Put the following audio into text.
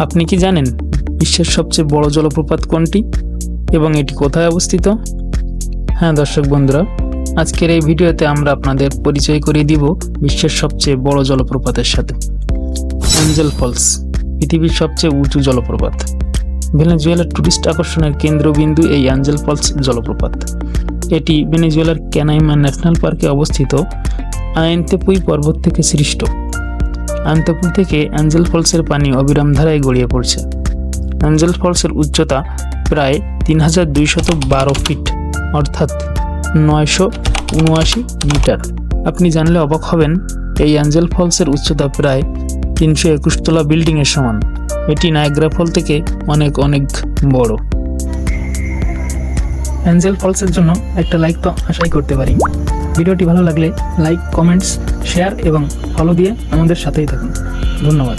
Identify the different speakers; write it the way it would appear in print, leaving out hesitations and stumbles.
Speaker 1: আপনি কি জানেন বিশ্বের সবচেয়ে বড় জলপ্রপাত কোনটি এবং এটি কোথায় অবস্থিত? হ্যাঁ দর্শক বন্ধুরা, আজকের এই ভিডিওতে আমরা আপনাদের পরিচয় করিয়ে দিব বিশ্বের সবচেয়ে বড় জলপ্রপাতের সাথে। অ্যাঞ্জেল ফলস পৃথিবীর সবচেয়ে উঁচু জলপ্রপাত। ভেনেজুয়েলার টুরিস্ট আকর্ষণের কেন্দ্রবিন্দু এই অ্যাঞ্জেল ফলস জলপ্রপাত। এটি ভেনেজুয়েলার ক্যানাইমা ন্যাশনাল পার্কে অবস্থিত আয়েন্তেপুই পর্বত থেকে সৃষ্ট। আয়েন্তেপুই থেকে অ্যাঞ্জেল ফলসের পানি অবিরাম ধারায় গড়িয়ে পড়ছে। অ্যাঞ্জেল ফলসের উচ্চতা প্রায় 3212 ফিট অর্থাৎ 979 মিটার। আপনি জানলে অবাক হবেন, এই অ্যাঞ্জেল ফলসের উচ্চতা প্রায় 321 তলা বিল্ডিংয়ের সমান। এটি নায়াগ্রা ফল থেকে অনেক অনেক বড়। অ্যাঞ্জেল ফলসের জন্য একটা লাইক তো আশাই করতে পারি। ভিডিওটি ভালো লাগলে লাইক, কমেন্টস, শেয়ার এবং ফলো দিয়ে আমাদের সাথেই থাকুন। ধন্যবাদ।